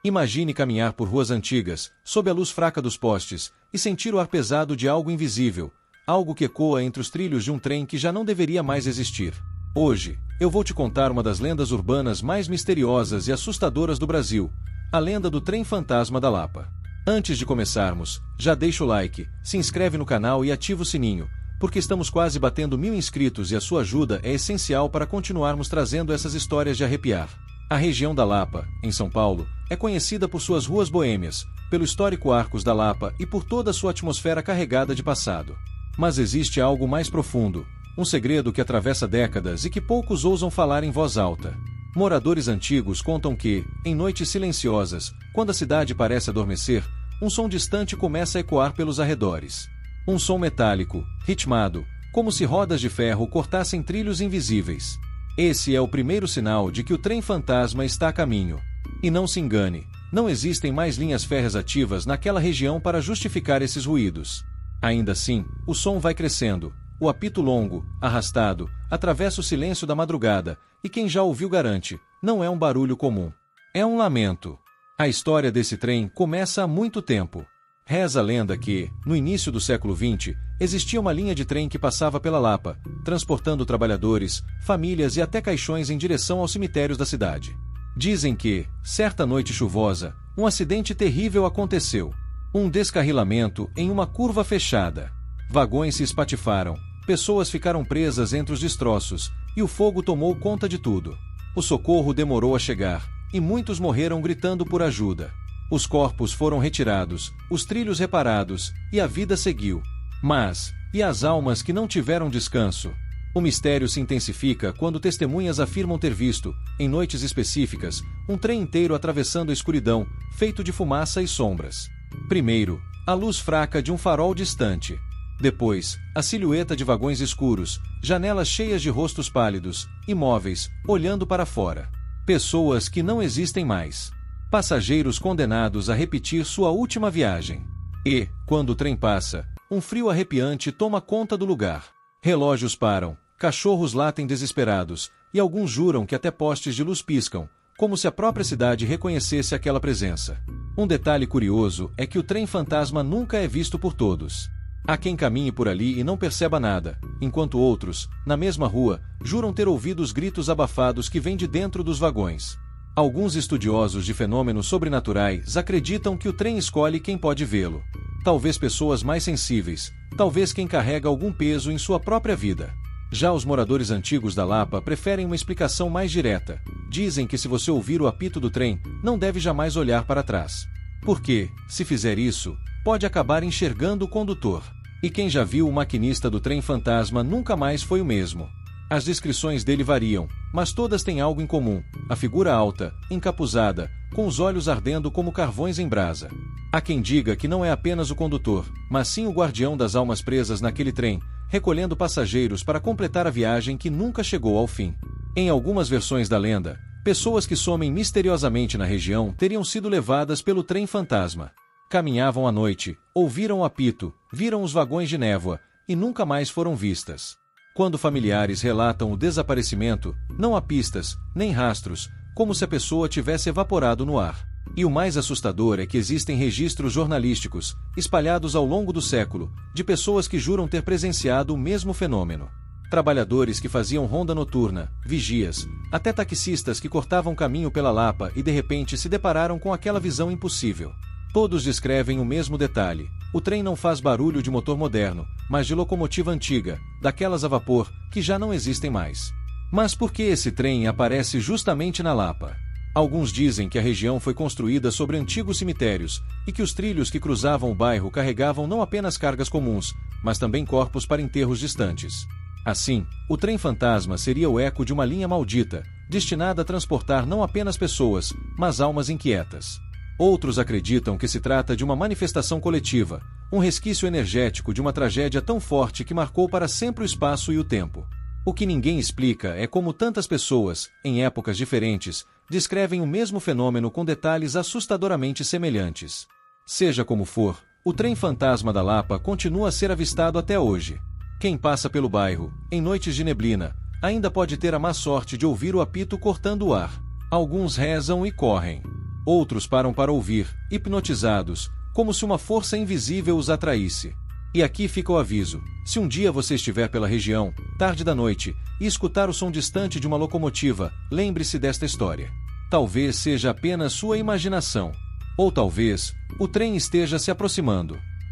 Imagine caminhar por ruas antigas, sob a luz fraca dos postes, e sentir o ar pesado de algo invisível, algo que ecoa entre os trilhos de um trem que já não deveria mais existir. Hoje, eu vou te contar uma das lendas urbanas mais misteriosas e assustadoras do Brasil, a lenda do trem fantasma da Lapa. Antes de começarmos, já deixa o like, se inscreve no canal e ativa o sininho, porque estamos quase batendo 1000 inscritos e a sua ajuda é essencial para continuarmos trazendo essas histórias de arrepiar. A região da Lapa, em São Paulo, é conhecida por suas ruas boêmias, pelo histórico Arcos da Lapa e por toda a sua atmosfera carregada de passado. Mas existe algo mais profundo, um segredo que atravessa décadas e que poucos ousam falar em voz alta. Moradores antigos contam que, em noites silenciosas, quando a cidade parece adormecer, um som distante começa a ecoar pelos arredores. Um som metálico, ritmado, como se rodas de ferro cortassem trilhos invisíveis. Esse é o primeiro sinal de que o trem fantasma está a caminho. E não se engane, não existem mais linhas férreas ativas naquela região para justificar esses ruídos. Ainda assim, o som vai crescendo, o apito longo, arrastado, atravessa o silêncio da madrugada, e quem já ouviu garante, não é um barulho comum. É um lamento. A história desse trem começa há muito tempo. Reza a lenda que, no início do século XX, existia uma linha de trem que passava pela Lapa, transportando trabalhadores, famílias e até caixões em direção aos cemitérios da cidade. Dizem que, certa noite chuvosa, um acidente terrível aconteceu. Um descarrilamento em uma curva fechada. Vagões se espatifaram, pessoas ficaram presas entre os destroços, e o fogo tomou conta de tudo. O socorro demorou a chegar, e muitos morreram gritando por ajuda. Os corpos foram retirados, os trilhos reparados, e a vida seguiu. Mas, e as almas que não tiveram descanso? O mistério se intensifica quando testemunhas afirmam ter visto, em noites específicas, um trem inteiro atravessando a escuridão, feito de fumaça e sombras. Primeiro, a luz fraca de um farol distante. Depois, a silhueta de vagões escuros, janelas cheias de rostos pálidos, imóveis, olhando para fora. Pessoas que não existem mais. Passageiros condenados a repetir sua última viagem. E, quando o trem passa, um frio arrepiante toma conta do lugar. Relógios param, cachorros latem desesperados, e alguns juram que até postes de luz piscam, como se a própria cidade reconhecesse aquela presença. Um detalhe curioso é que o trem fantasma nunca é visto por todos. Há quem caminhe por ali e não perceba nada, enquanto outros, na mesma rua, juram ter ouvido os gritos abafados que vêm de dentro dos vagões. Alguns estudiosos de fenômenos sobrenaturais acreditam que o trem escolhe quem pode vê-lo. Talvez pessoas mais sensíveis, talvez quem carrega algum peso em sua própria vida. Já os moradores antigos da Lapa preferem uma explicação mais direta. Dizem que se você ouvir o apito do trem, não deve jamais olhar para trás. Porque, se fizer isso, pode acabar enxergando o condutor. E quem já viu o maquinista do trem fantasma nunca mais foi o mesmo. As descrições dele variam, mas todas têm algo em comum: a figura alta, encapuzada, com os olhos ardendo como carvões em brasa. Há quem diga que não é apenas o condutor, mas sim o guardião das almas presas naquele trem, recolhendo passageiros para completar a viagem que nunca chegou ao fim. Em algumas versões da lenda, pessoas que somem misteriosamente na região teriam sido levadas pelo trem fantasma. Caminhavam à noite, ouviram o apito, viram os vagões de névoa, e nunca mais foram vistas. Quando familiares relatam o desaparecimento, não há pistas, nem rastros, como se a pessoa tivesse evaporado no ar. E o mais assustador é que existem registros jornalísticos, espalhados ao longo do século, de pessoas que juram ter presenciado o mesmo fenômeno. Trabalhadores que faziam ronda noturna, vigias, até taxistas que cortavam caminho pela Lapa e de repente se depararam com aquela visão impossível. Todos descrevem o mesmo detalhe: o trem não faz barulho de motor moderno, mas de locomotiva antiga, daquelas a vapor, que já não existem mais. Mas por que esse trem aparece justamente na Lapa? Alguns dizem que a região foi construída sobre antigos cemitérios, e que os trilhos que cruzavam o bairro carregavam não apenas cargas comuns, mas também corpos para enterros distantes. Assim, o trem fantasma seria o eco de uma linha maldita, destinada a transportar não apenas pessoas, mas almas inquietas. Outros acreditam que se trata de uma manifestação coletiva, um resquício energético de uma tragédia tão forte que marcou para sempre o espaço e o tempo. O que ninguém explica é como tantas pessoas, em épocas diferentes, descrevem o mesmo fenômeno com detalhes assustadoramente semelhantes. Seja como for, o trem fantasma da Lapa continua a ser avistado até hoje. Quem passa pelo bairro, em noites de neblina, ainda pode ter a má sorte de ouvir o apito cortando o ar. Alguns rezam e correm. Outros param para ouvir, hipnotizados, como se uma força invisível os atraísse. E aqui fica o aviso: se um dia você estiver pela região, tarde da noite, e escutar o som distante de uma locomotiva, lembre-se desta história. Talvez seja apenas sua imaginação. Ou talvez, o trem esteja se aproximando.